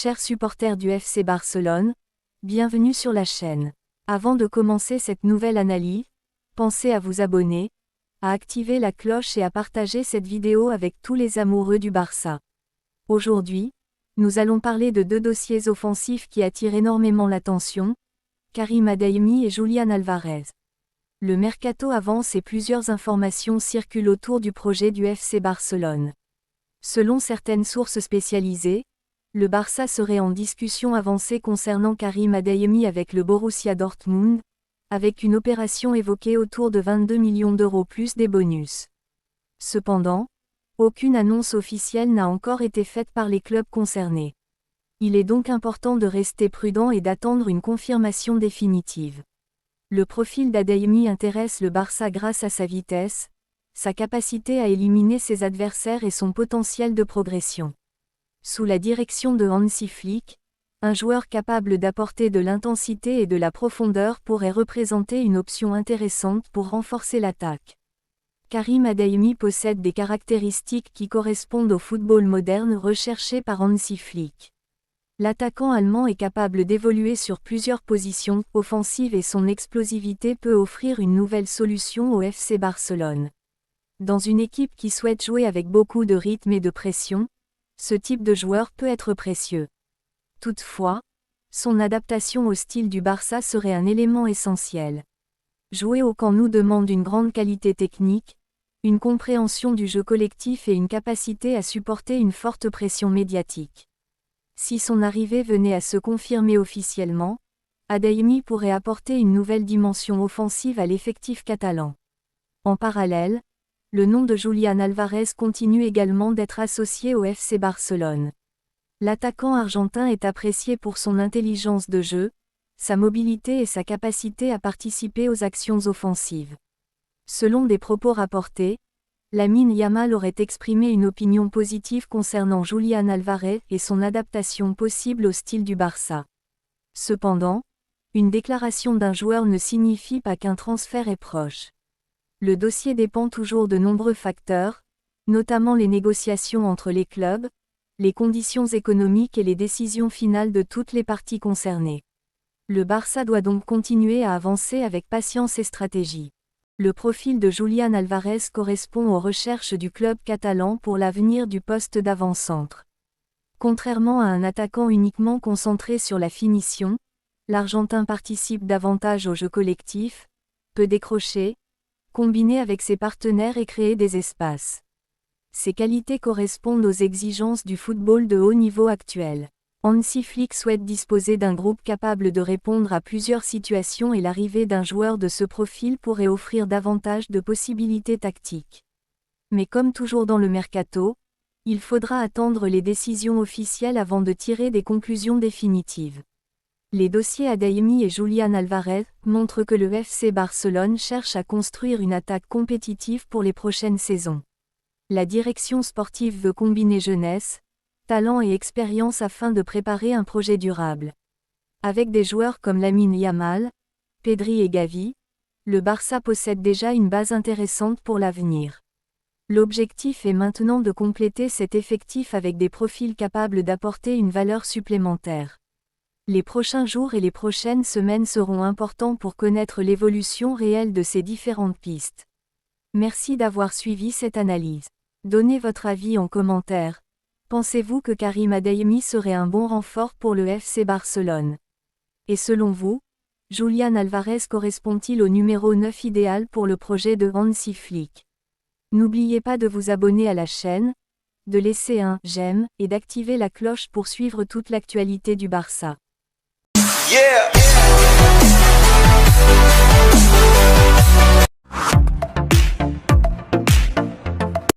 Chers supporters du FC Barcelone, bienvenue sur la chaîne. Avant de commencer cette nouvelle analyse, pensez à vous abonner, à activer la cloche et à partager cette vidéo avec tous les amoureux du Barça. Aujourd'hui, nous allons parler de deux dossiers offensifs qui attirent énormément l'attention, Karim Adeyemi et Julián Álvarez. Le mercato avance et plusieurs informations circulent autour du projet du FC Barcelone. Selon certaines sources spécialisées, le Barça serait en discussion avancée concernant Karim Adeyemi avec le Borussia Dortmund, avec une opération évoquée autour de 22 millions d'euros plus des bonus. Cependant, aucune annonce officielle n'a encore été faite par les clubs concernés. Il est donc important de rester prudent et d'attendre une confirmation définitive. Le profil d'Adeyemi intéresse le Barça grâce à sa vitesse, sa capacité à éliminer ses adversaires et son potentiel de progression. Sous la direction de Hansi Flick, un joueur capable d'apporter de l'intensité et de la profondeur pourrait représenter une option intéressante pour renforcer l'attaque. Karim Adeyemi possède des caractéristiques qui correspondent au football moderne recherché par Hansi Flick. L'attaquant allemand est capable d'évoluer sur plusieurs positions offensives et son explosivité peut offrir une nouvelle solution au FC Barcelone. Dans une équipe qui souhaite jouer avec beaucoup de rythme et de pression, ce type de joueur peut être précieux. Toutefois, son adaptation au style du Barça serait un élément essentiel. Jouer au Camp Nou demande une grande qualité technique, une compréhension du jeu collectif et une capacité à supporter une forte pression médiatique. Si son arrivée venait à se confirmer officiellement, Adeyemi pourrait apporter une nouvelle dimension offensive à l'effectif catalan. En parallèle, le nom de Julián Álvarez continue également d'être associé au FC Barcelone. L'attaquant argentin est apprécié pour son intelligence de jeu, sa mobilité et sa capacité à participer aux actions offensives. Selon des propos rapportés, Lamine Yamal aurait exprimé une opinion positive concernant Julián Álvarez et son adaptation possible au style du Barça. Cependant, une déclaration d'un joueur ne signifie pas qu'un transfert est proche. Le dossier dépend toujours de nombreux facteurs, notamment les négociations entre les clubs, les conditions économiques et les décisions finales de toutes les parties concernées. Le Barça doit donc continuer à avancer avec patience et stratégie. Le profil de Julián Álvarez correspond aux recherches du club catalan pour l'avenir du poste d'avant-centre. Contrairement à un attaquant uniquement concentré sur la finition, l'Argentin participe davantage au jeu collectif, peut décrocher, combiner avec ses partenaires et créer des espaces. Ces qualités correspondent aux exigences du football de haut niveau actuel. Hansi Flick souhaite disposer d'un groupe capable de répondre à plusieurs situations et l'arrivée d'un joueur de ce profil pourrait offrir davantage de possibilités tactiques. Mais comme toujours dans le mercato, il faudra attendre les décisions officielles avant de tirer des conclusions définitives. Les dossiers Adeyemi et Julián Álvarez montrent que le FC Barcelone cherche à construire une attaque compétitive pour les prochaines saisons. La direction sportive veut combiner jeunesse, talent et expérience afin de préparer un projet durable. Avec des joueurs comme Lamine Yamal, Pedri et Gavi, le Barça possède déjà une base intéressante pour l'avenir. L'objectif est maintenant de compléter cet effectif avec des profils capables d'apporter une valeur supplémentaire. Les prochains jours et les prochaines semaines seront importants pour connaître l'évolution réelle de ces différentes pistes. Merci d'avoir suivi cette analyse. Donnez votre avis en commentaire. Pensez-vous que Karim Adeyemi serait un bon renfort pour le FC Barcelone? Et selon vous, Julián Álvarez correspond-il au numéro 9 idéal pour le projet de Hansi Flick? N'oubliez pas de vous abonner à la chaîne, de laisser un j'aime et d'activer la cloche pour suivre toute l'actualité du Barça. Yeah.